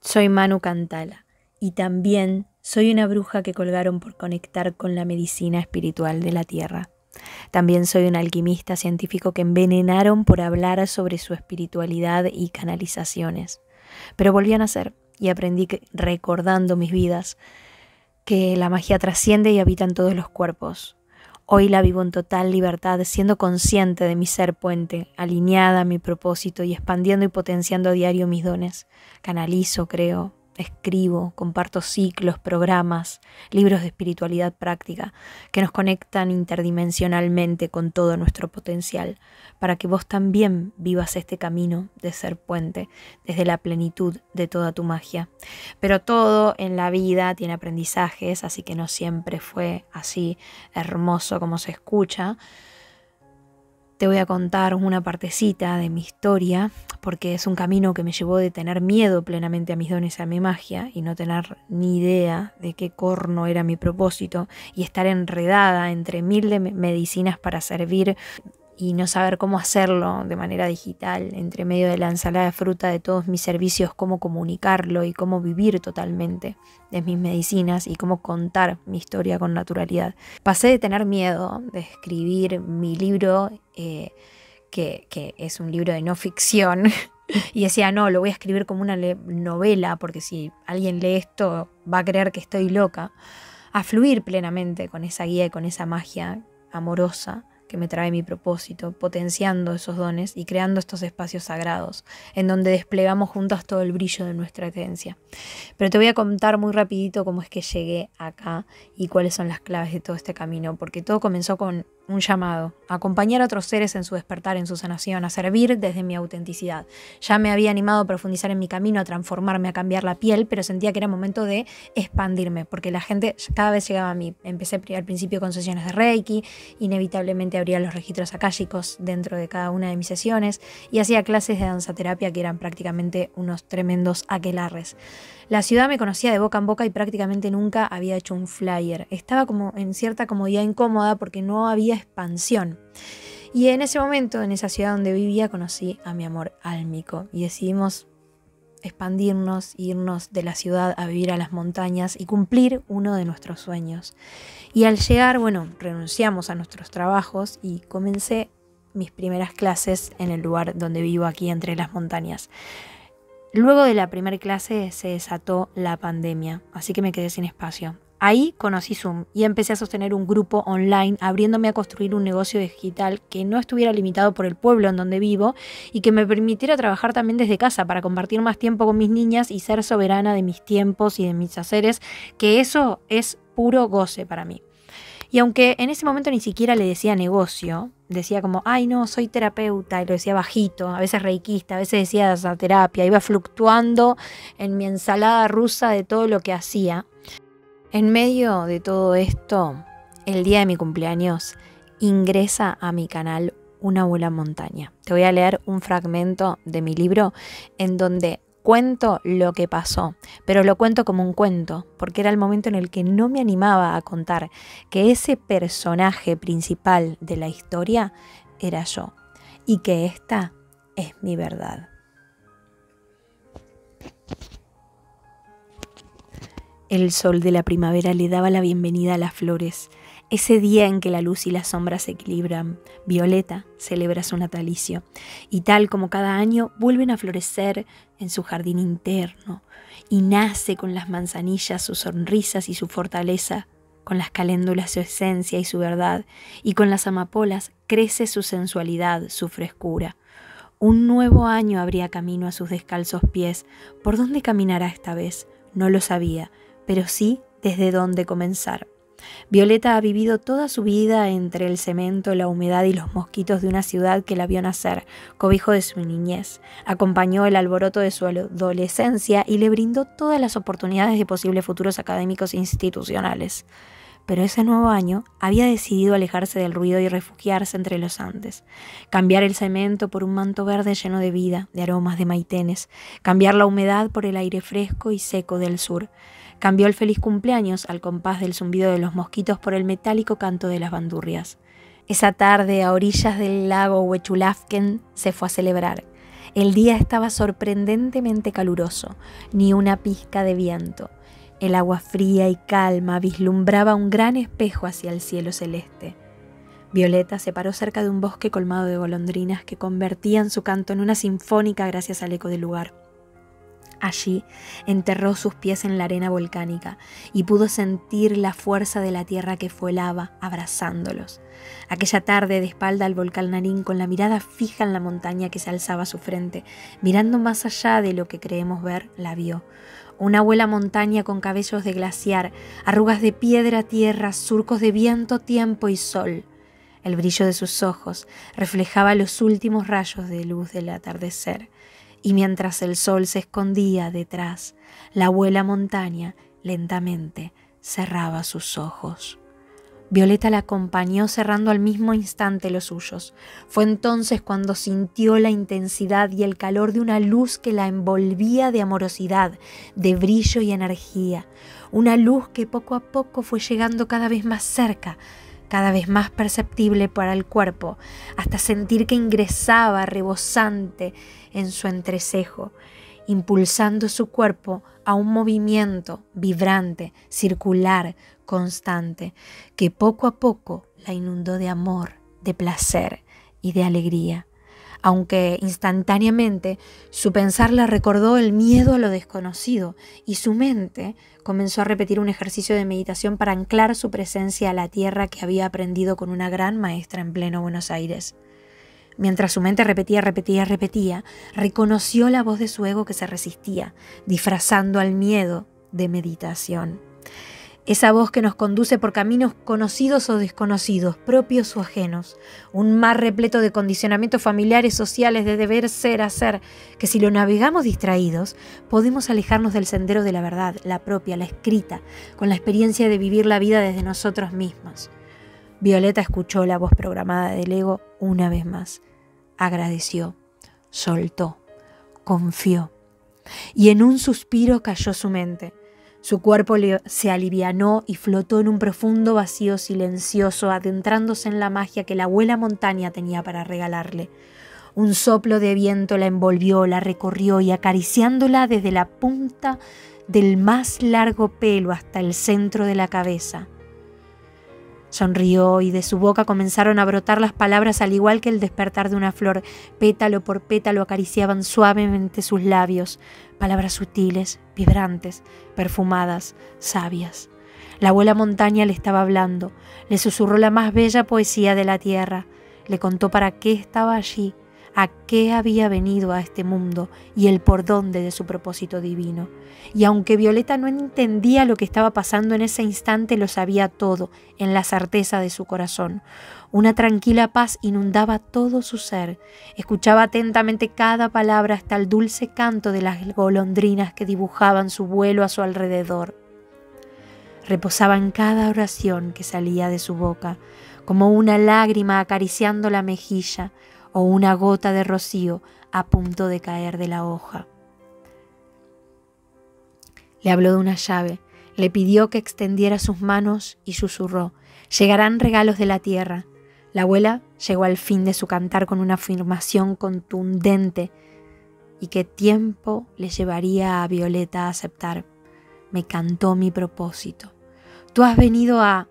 Soy Manu Cantala y también soy una bruja que colgaron por conectar con la medicina espiritual de la tierra. También soy un alquimista científico que envenenaron por hablar sobre su espiritualidad y canalizaciones. Pero volví a nacer y aprendí recordando mis vidas que la magia trasciende y habita en todos los cuerpos. Hoy la vivo en total libertad, siendo consciente de mi ser puente, alineada a mi propósito y expandiendo y potenciando a diario mis dones. Canalizo, creo, escribo, comparto ciclos, programas, libros de espiritualidad práctica que nos conectan interdimensionalmente con todo nuestro potencial, para que vos también vivas este camino de ser puente desde la plenitud de toda tu magia. Pero todo en la vida tiene aprendizajes, así que no siempre fue así hermoso como se escucha. Te voy a contar una partecita de mi historia, porque es un camino que me llevó de tener miedo plenamente a mis dones y a mi magia y no tener ni idea de qué corno era mi propósito y estar enredada entre mil de medicinas para servir y no saber cómo hacerlo de manera digital, entre medio de la ensalada de fruta de todos mis servicios, cómo comunicarlo y cómo vivir totalmente de mis medicinas y cómo contar mi historia con naturalidad. Pasé de tener miedo de escribir mi libro, que es un libro de no ficción, y decía, no, lo voy a escribir como una novela, porque si alguien lee esto va a creer que estoy loca, a fluir plenamente con esa guía y con esa magia amorosa que me trae mi propósito, potenciando esos dones y creando estos espacios sagrados en donde desplegamos juntos todo el brillo de nuestra esencia. Pero te voy a contar muy rapidito cómo es que llegué acá y cuáles son las claves de todo este camino, porque todo comenzó con un llamado, a acompañar a otros seres en su despertar, en su sanación, a servir desde mi autenticidad. Ya me había animado a profundizar en mi camino, a transformarme, a cambiar la piel, pero sentía que era momento de expandirme, porque la gente cada vez llegaba a mí. Empecé al principio con sesiones de Reiki, inevitablemente abría los registros akáshicos dentro de cada una de mis sesiones y hacía clases de danzaterapia que eran prácticamente unos tremendos aquelarres. La ciudad me conocía de boca en boca y prácticamente nunca había hecho un flyer. Estaba como en cierta comodidad incómoda porque no había expansión. Y en ese momento, en esa ciudad donde vivía, conocí a mi amor álmico y decidimos expandirnos, irnos de la ciudad a vivir a las montañas y cumplir uno de nuestros sueños. Y al llegar, renunciamos a nuestros trabajos y comencé mis primeras clases en el lugar donde vivo, aquí entre las montañas. Luego de la primera clase se desató la pandemia, así que me quedé sin espacio. Ahí conocí Zoom y empecé a sostener un grupo online, abriéndome a construir un negocio digital que no estuviera limitado por el pueblo en donde vivo y que me permitiera trabajar también desde casa para compartir más tiempo con mis niñas y ser soberana de mis tiempos y de mis haceres, que eso es puro goce para mí. Y aunque en ese momento ni siquiera le decía negocio, decía como, ay no, soy terapeuta, y lo decía bajito, a veces reikista, a veces decía esa terapia, iba fluctuando en mi ensalada rusa de todo lo que hacía. En medio de todo esto, el día de mi cumpleaños, ingresa a mi canal Una abuela montaña. Te voy a leer un fragmento de mi libro en donde cuento lo que pasó, pero lo cuento como un cuento, porque era el momento en el que no me animaba a contar que ese personaje principal de la historia era yo y que esta es mi verdad. El sol de la primavera le daba la bienvenida a las flores. Ese día en que la luz y la sombra se equilibran, Violeta celebra su natalicio y tal como cada año vuelven a florecer en su jardín interno y nace con las manzanillas sus sonrisas y su fortaleza, con las caléndulas su esencia y su verdad y con las amapolas crece su sensualidad, su frescura. Un nuevo año abría camino a sus descalzos pies. ¿Por dónde caminará esta vez? No lo sabía, pero sí desde dónde comenzar. Violeta ha vivido toda su vida entre el cemento, la humedad y los mosquitos de una ciudad que la vio nacer, cobijo de su niñez, acompañó el alboroto de su adolescencia y le brindó todas las oportunidades de posibles futuros académicos e institucionales. Pero ese nuevo año había decidido alejarse del ruido y refugiarse entre los Andes, cambiar el cemento por un manto verde lleno de vida, de aromas de maitenes, cambiar la humedad por el aire fresco y seco del sur. Cambió el feliz cumpleaños al compás del zumbido de los mosquitos por el metálico canto de las bandurrias. Esa tarde, a orillas del lago Huechulafken, se fue a celebrar. El día estaba sorprendentemente caluroso, ni una pizca de viento. El agua fría y calma vislumbraba un gran espejo hacia el cielo celeste. Violeta se paró cerca de un bosque colmado de golondrinas que convertían su canto en una sinfónica gracias al eco del lugar. Allí enterró sus pies en la arena volcánica y pudo sentir la fuerza de la tierra que fue lava abrazándolos. Aquella tarde, de espalda al volcán Narín, con la mirada fija en la montaña que se alzaba a su frente, mirando más allá de lo que creemos ver, la vio. Una abuela montaña con cabellos de glaciar, arrugas de piedra, tierra, surcos de viento, tiempo y sol. El brillo de sus ojos reflejaba los últimos rayos de luz del atardecer. Y mientras el sol se escondía detrás, la abuela montaña lentamente cerraba sus ojos. Violeta la acompañó cerrando al mismo instante los suyos. Fue entonces cuando sintió la intensidad y el calor de una luz que la envolvía de amorosidad, de brillo y energía. Una luz que poco a poco fue llegando cada vez más cerca, cada vez más perceptible para el cuerpo, hasta sentir que ingresaba rebosante en su entrecejo, impulsando su cuerpo a un movimiento vibrante, circular, constante, que poco a poco la inundó de amor, de placer y de alegría. Aunque instantáneamente su pensar le recordó el miedo a lo desconocido y su mente comenzó a repetir un ejercicio de meditación para anclar su presencia a la tierra que había aprendido con una gran maestra en pleno Buenos Aires. Mientras su mente repetía, reconoció la voz de su ego que se resistía, disfrazando al miedo de meditación. Esa voz que nos conduce por caminos conocidos o desconocidos, propios o ajenos, un mar repleto de condicionamientos familiares, sociales, de deber ser, hacer, que si lo navegamos distraídos, podemos alejarnos del sendero de la verdad, la propia, la escrita, con la experiencia de vivir la vida desde nosotros mismos. Violeta escuchó la voz programada del ego una vez más. Agradeció, soltó, confió, y en un suspiro cayó su mente. Su cuerpo se alivianó y flotó en un profundo vacío silencioso, adentrándose en la magia que la abuela montaña tenía para regalarle. Un soplo de viento la envolvió, la recorrió y acariciándola desde la punta del más largo pelo hasta el centro de la cabeza. Sonrió y de su boca comenzaron a brotar las palabras al igual que el despertar de una flor. Pétalo por pétalo acariciaban suavemente sus labios. Palabras sutiles, vibrantes, perfumadas, sabias. La abuela montaña le estaba hablando. Le susurró la más bella poesía de la tierra. Le contó para qué estaba allí, a qué había venido a este mundo y el por dónde de su propósito divino. Y aunque Violeta no entendía lo que estaba pasando en ese instante, lo sabía todo en la certeza de su corazón. Una tranquila paz inundaba todo su ser. Escuchaba atentamente cada palabra hasta el dulce canto de las golondrinas que dibujaban su vuelo a su alrededor. Reposaba en cada oración que salía de su boca, como una lágrima acariciando la mejilla o una gota de rocío a punto de caer de la hoja. Le habló de una llave, le pidió que extendiera sus manos y susurró: «Llegarán regalos de la tierra». La abuela llegó al fin de su cantar con una afirmación contundente y que tiempo le llevaría a Violeta a aceptar. «Me cantó mi propósito. Tú has venido a...».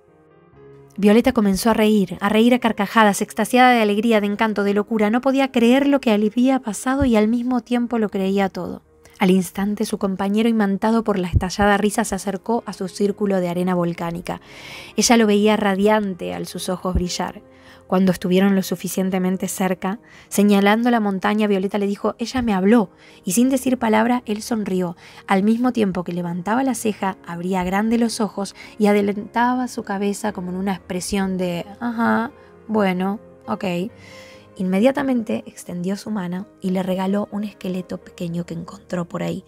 Violeta comenzó a reír a carcajadas, extasiada de alegría, de encanto, de locura. No podía creer lo que le había pasado y al mismo tiempo lo creía todo. Al instante, su compañero, imantado por la estallada risa, se acercó a su círculo de arena volcánica. Ella lo veía radiante al sus ojos brillar. Cuando estuvieron lo suficientemente cerca, señalando la montaña, Violeta le dijo: «Ella me habló», y sin decir palabra, él sonrió. Al mismo tiempo que levantaba la ceja, abría grande los ojos y adelantaba su cabeza como en una expresión de «ajá, bueno, ok». Inmediatamente extendió su mano y le regaló un esqueleto pequeño que encontró por ahí.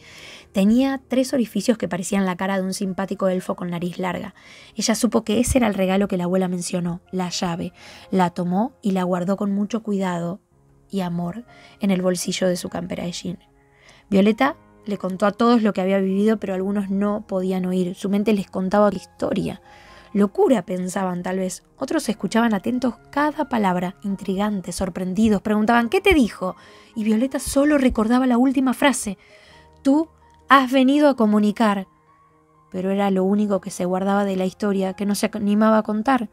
Tenía 3 orificios que parecían la cara de un simpático elfo con nariz larga. Ella supo que ese era el regalo que la abuela mencionó, la llave. La tomó y la guardó con mucho cuidado y amor en el bolsillo de su campera de jean. Violeta le contó a todos lo que había vivido, pero algunos no podían oír. Su mente les contaba la historia. Locura, pensaban tal vez. Otros escuchaban atentos cada palabra, intrigantes, sorprendidos, preguntaban ¿qué te dijo? Y Violeta solo recordaba la última frase: tú has venido a comunicar. Pero era lo único que se guardaba de la historia, que no se animaba a contar.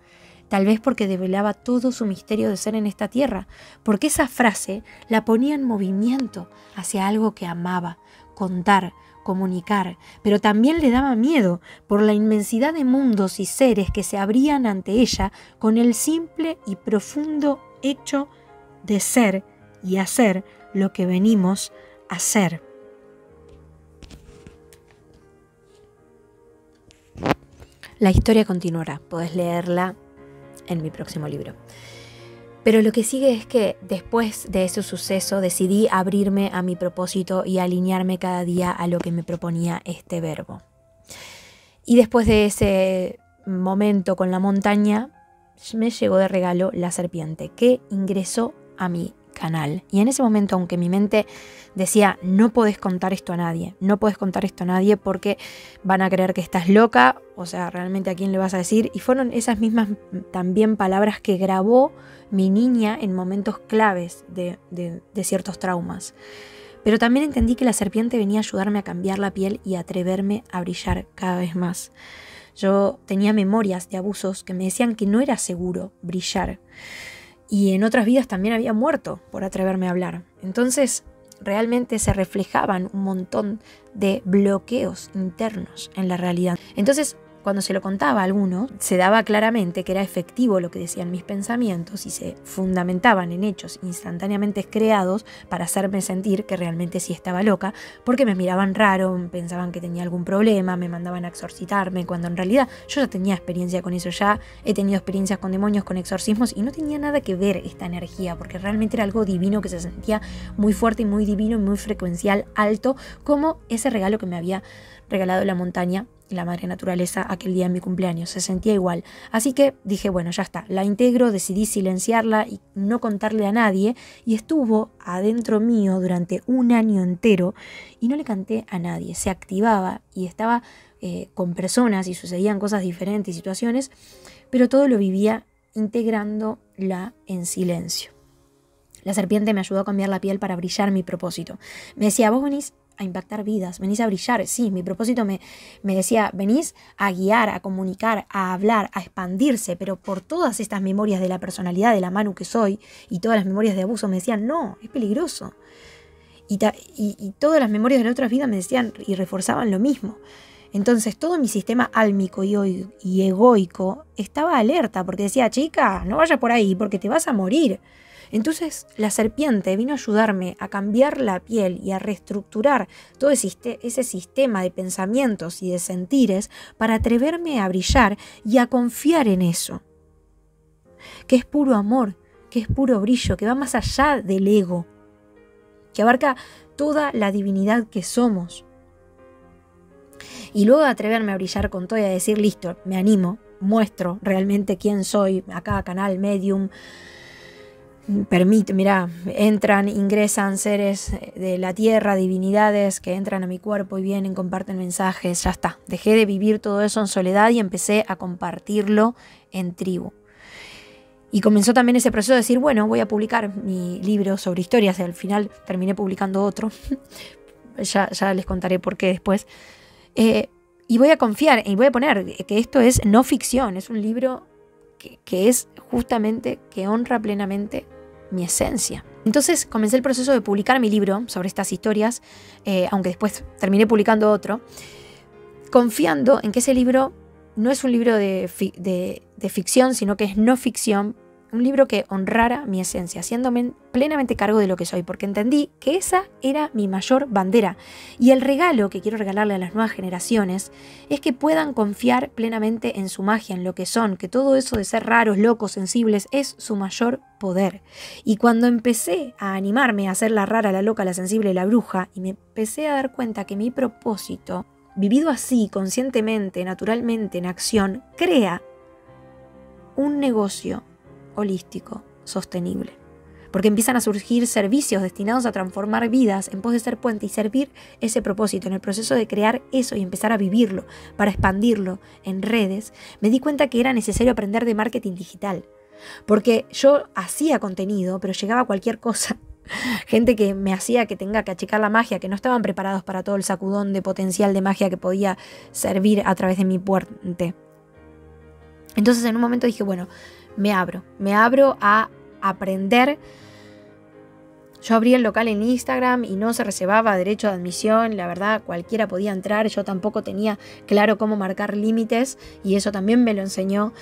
Tal vez porque develaba todo su misterio de ser en esta tierra, porque esa frase la ponía en movimiento hacia algo que amaba, contar, comunicar, pero también le daba miedo por la inmensidad de mundos y seres que se abrían ante ella con el simple y profundo hecho de ser y hacer lo que venimos a hacer. La historia continuará, podés leerla en mi próximo libro. Pero lo que sigue es que después de ese suceso decidí abrirme a mi propósito y alinearme cada día a lo que me proponía este verbo. Y después de ese momento con la montaña, me llegó de regalo la serpiente que ingresó a mi canal. Y en ese momento, aunque mi mente decía, no podés contar esto a nadie, no podés contar esto a nadie porque van a creer que estás loca, o sea, realmente a quién le vas a decir. Y fueron esas mismas también palabras que grabó mi niña en momentos claves de ciertos traumas. Pero también entendí que la serpiente venía a ayudarme a cambiar la piel y a atreverme a brillar cada vez más. Yo tenía memorias de abusos que me decían que no era seguro brillar. Y en otras vidas también había muerto por atreverme a hablar. Entonces, realmente se reflejaban un montón de bloqueos internos en la realidad. Entonces, cuando se lo contaba a alguno, se daba claramente que era efectivo lo que decían mis pensamientos y se fundamentaban en hechos instantáneamente creados para hacerme sentir que realmente sí estaba loca, porque me miraban raro, pensaban que tenía algún problema, me mandaban a exorcitarme, cuando en realidad yo ya tenía experiencia con eso, ya he tenido experiencias con demonios, con exorcismos, y no tenía nada que ver esta energía, porque realmente era algo divino que se sentía muy fuerte y muy divino y muy frecuencial, alto, como ese regalo que me había regalado la montaña, la madre naturaleza, aquel día en mi cumpleaños. Se sentía igual. Así que dije, bueno, ya está, la integro, decidí silenciarla y no contarle a nadie, y estuvo adentro mío durante un año entero y no le canté a nadie. Se activaba y estaba con personas y sucedían cosas diferentes, situaciones, pero todo lo vivía integrándola en silencio. La serpiente me ayudó a cambiar la piel para brillar mi propósito. Me decía, vos venís a impactar vidas, venís a brillar. Sí, mi propósito me decía, venís a guiar, a comunicar, a hablar, a expandirse, pero por todas estas memorias de la personalidad de la Manu que soy y todas las memorias de abuso me decían, no, es peligroso. Y todas las memorias de la otra vida me decían y reforzaban lo mismo. Entonces todo mi sistema álmico y egoico estaba alerta porque decía, chica, no vayas por ahí porque te vas a morir. Entonces la serpiente vino a ayudarme a cambiar la piel y a reestructurar todo ese sistema de pensamientos y de sentires para atreverme a brillar y a confiar en eso, que es puro amor, que es puro brillo, que va más allá del ego, que abarca toda la divinidad que somos. Y luego de atreverme a brillar con todo y a decir, listo, me animo, muestro realmente quién soy, acá canal, medium, permite, mira, entran, ingresan seres de la tierra, divinidades que entran a mi cuerpo y vienen, comparten mensajes, ya está. Dejé de vivir todo eso en soledad y empecé a compartirlo en tribu. Y comenzó también ese proceso de decir, bueno, voy a publicar mi libro sobre historias, y al final terminé publicando otro. ya les contaré por qué después. Y voy a confiar y voy a poner que esto es no ficción, es un libro que es justamente, que honra plenamente mi esencia. Entonces comencé el proceso de publicar mi libro sobre estas historias, aunque después terminé publicando otro, confiando en que ese libro no es un libro de ficción, sino que es no ficción, un libro que honrara mi esencia, haciéndome plenamente cargo de lo que soy, porque entendí que esa era mi mayor bandera. Y el regalo que quiero regalarle a las nuevas generaciones es que puedan confiar plenamente en su magia, en lo que son, que todo eso de ser raros, locos, sensibles, es su mayor poder. Y cuando empecé a animarme a ser la rara, la loca, la sensible, la bruja, y me empecé a dar cuenta que mi propósito, vivido así, conscientemente, naturalmente, en acción, crea un negocio holístico, sostenible. porque empiezan a surgir servicios destinados a transformar vidas en pos de ser puente y servir ese propósito en el proceso de crear eso y empezar a vivirlo, para expandirlo en redes, me di cuenta que era necesario aprender de marketing digital, porque yo hacía contenido, pero llegaba cualquier cosa. Gente que me hacía que tenga que achicar la magia, que no estaban preparados para todo el sacudón de potencial de magia que podía servir a través de mi puente. Entonces en un momento dije, bueno, me abro a aprender. Yo abrí el local en Instagram y no se reservaba derecho de admisión, la verdad cualquiera podía entrar, yo tampoco tenía claro cómo marcar límites y eso también me lo enseñó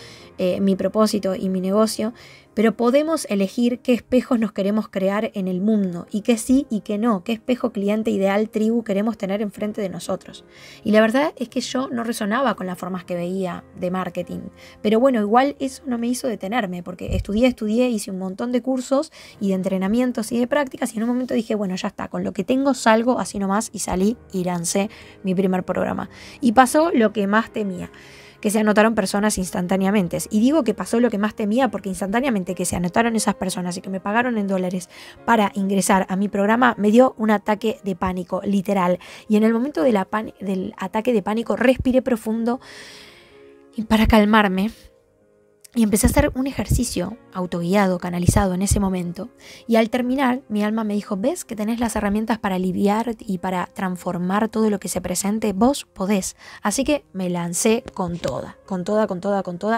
mi propósito y mi negocio, pero podemos elegir qué espejos nos queremos crear en el mundo y qué sí y qué no, qué espejo cliente ideal tribu queremos tener enfrente de nosotros. Y la verdad es que yo no resonaba con las formas que veía de marketing, pero bueno, igual eso no me hizo detenerme porque estudié, hice un montón de cursos y de entrenamientos y de prácticas y en un momento dije, bueno, ya está, con lo que tengo salgo así nomás y salí y lancé mi primer programa. Y pasó lo que más temía, que se anotaron personas instantáneamente. Y digo que pasó lo que más temía porque instantáneamente que se anotaron esas personas y que me pagaron en dólares para ingresar a mi programa, me dio un ataque de pánico, literal. Y en el momento del ataque de pánico respiré profundo y para calmarme. Y empecé a hacer un ejercicio autoguiado, canalizado en ese momento. Y al terminar, mi alma me dijo, ¿ves que tenés las herramientas para aliviar y para transformar todo lo que se presente? Vos podés. Así que me lancé con toda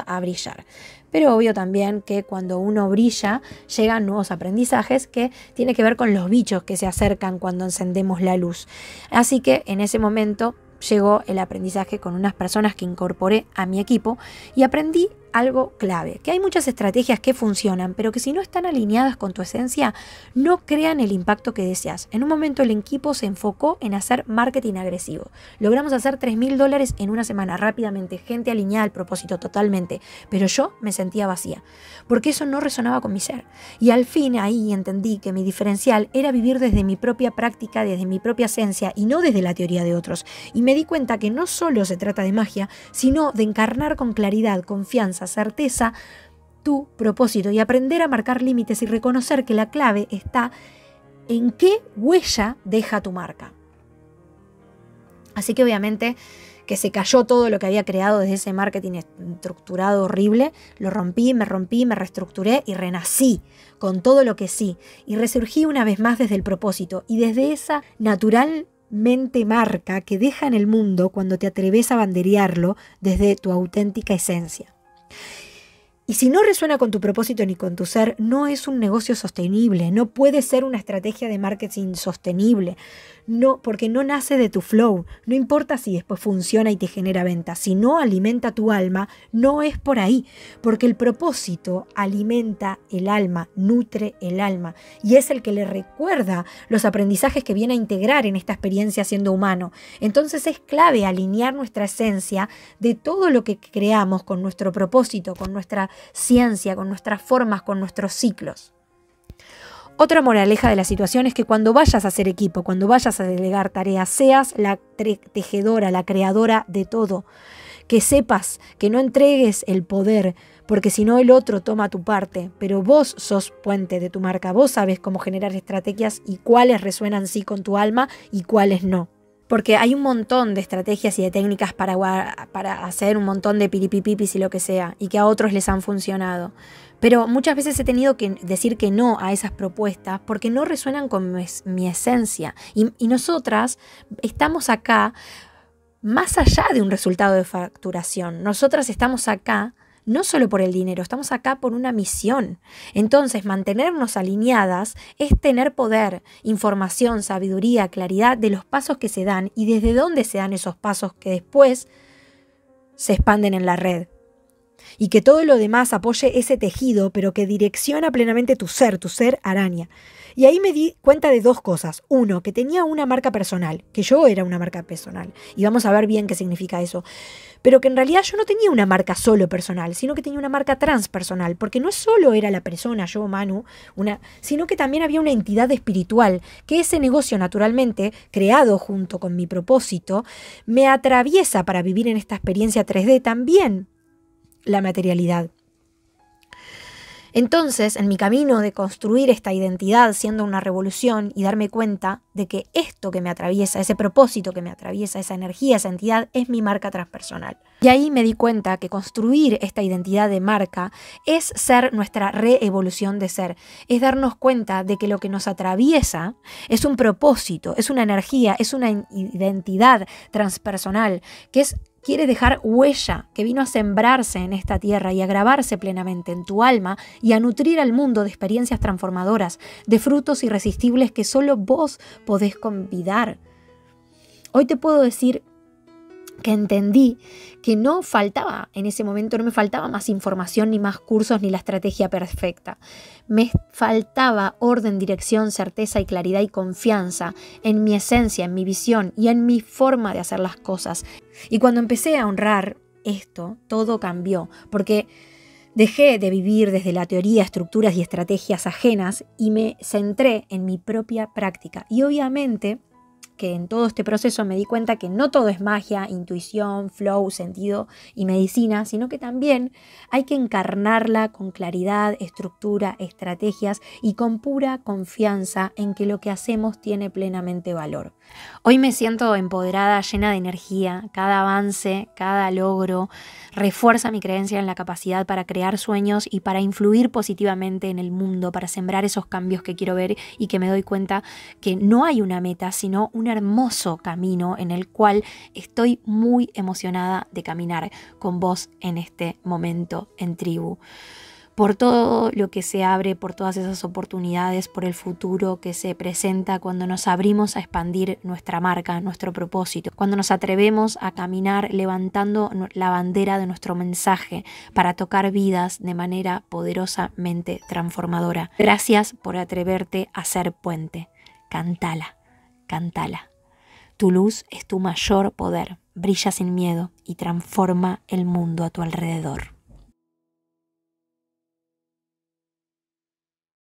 a brillar. Pero obvio también que cuando uno brilla, llegan nuevos aprendizajes que tiene que ver con los bichos que se acercan cuando encendemos la luz. Así que en ese momento llegó el aprendizaje con unas personas que incorporé a mi equipo y aprendí algo clave, que hay muchas estrategias que funcionan, pero que si no están alineadas con tu esencia, no crean el impacto que deseas. En un momento el equipo se enfocó en hacer marketing agresivo. Logramos hacer $3.000 en una semana rápidamente, gente alineada al propósito totalmente, pero yo me sentía vacía, porque eso no resonaba con mi ser. Y al fin ahí entendí que mi diferencial era vivir desde mi propia práctica, desde mi propia esencia y no desde la teoría de otros. Y me di cuenta que no solo se trata de magia, sino de encarnar con claridad, confianza, certeza tu propósito y aprender a marcar límites y reconocer que la clave está en qué huella deja tu marca. Así que obviamente que se cayó todo lo que había creado desde ese marketing estructurado horrible, lo rompí, me reestructuré y renací con todo lo que sí y resurgí una vez más desde el propósito y desde esa naturalmente marca que deja en el mundo cuando te atreves a banderearlo desde tu auténtica esencia. Y si no resuena con tu propósito ni con tu ser, no es un negocio sostenible, no puede ser una estrategia de marketing sostenible, no, porque no nace de tu flow, no importa si después funciona y te genera ventas, si no alimenta tu alma, no es por ahí, porque el propósito alimenta el alma, nutre el alma y es el que le recuerda los aprendizajes que viene a integrar en esta experiencia siendo humano. Entonces es clave alinear nuestra esencia de todo lo que creamos con nuestro propósito, con nuestra ciencia, con nuestras formas, con nuestros ciclos. Otra moraleja de la situación es que cuando vayas a hacer equipo, cuando vayas a delegar tareas, seas la tejedora, la creadora de todo. Que sepas que no entregues el poder, porque si no el otro toma tu parte, pero vos sos puente de tu marca, vos sabes cómo generar estrategias y cuáles resuenan sí con tu alma y cuáles no. Porque hay un montón de estrategias y de técnicas para hacer un montón de piripipipis y lo que sea, y que a otros les han funcionado. Pero muchas veces he tenido que decir que no a esas propuestas porque no resuenan con mi esencia. Y nosotras estamos acá más allá de un resultado de facturación. Nosotras estamos acá no solo por el dinero, estamos acá por una misión. Entonces, mantenernos alineadas es tener poder, información, sabiduría, claridad de los pasos que se dan y desde dónde se dan esos pasos que después se expanden en la red. Y que todo lo demás apoye ese tejido, pero que direcciona plenamente tu ser araña. Y ahí me di cuenta de dos cosas. Uno, que tenía una marca personal, que yo era una marca personal. Y vamos a ver bien qué significa eso. Pero que en realidad yo no tenía una marca solo personal, sino que tenía una marca transpersonal. Porque no solo era la persona, yo, Manu, sino que también había una entidad espiritual. Que ese negocio, naturalmente, creado junto con mi propósito, me atraviesa para vivir en esta experiencia 3D también la materialidad. Entonces, en mi camino de construir esta identidad siendo una revolución y darme cuenta de que esto que me atraviesa, ese propósito que me atraviesa, esa energía, esa entidad, es mi marca transpersonal. Y ahí me di cuenta que construir esta identidad de marca es ser nuestra reevolución de ser, es darnos cuenta de que lo que nos atraviesa es un propósito, es una energía, es una identidad transpersonal, quiere dejar huella, que vino a sembrarse en esta tierra y a grabarse plenamente en tu alma y a nutrir al mundo de experiencias transformadoras, de frutos irresistibles que solo vos podés convidar. Hoy te puedo decir que entendí que no faltaba, en ese momento no me faltaba más información, ni más cursos, ni la estrategia perfecta. Me faltaba orden, dirección, certeza y claridad y confianza en mi esencia, en mi visión y en mi forma de hacer las cosas. Y cuando empecé a honrar esto, todo cambió, porque dejé de vivir desde la teoría, estructuras y estrategias ajenas y me centré en mi propia práctica. Y obviamente que en todo este proceso me di cuenta que no todo es magia, intuición, flow, sentido y medicina, sino que también hay que encarnarla con claridad, estructura, estrategias y con pura confianza en que lo que hacemos tiene plenamente valor. Hoy me siento empoderada, llena de energía. Cada avance, cada logro refuerza mi creencia en la capacidad para crear sueños y para influir positivamente en el mundo, para sembrar esos cambios que quiero ver y que me doy cuenta que no hay una meta, sino un hermoso camino en el cual estoy muy emocionada de caminar con vos en este momento en Tribu. Por todo lo que se abre, por todas esas oportunidades, por el futuro que se presenta cuando nos abrimos a expandir nuestra marca, nuestro propósito, cuando nos atrevemos a caminar levantando la bandera de nuestro mensaje para tocar vidas de manera poderosamente transformadora. Gracias por atreverte a ser puente. Cántala, cántala. Tu luz es tu mayor poder, brilla sin miedo y transforma el mundo a tu alrededor.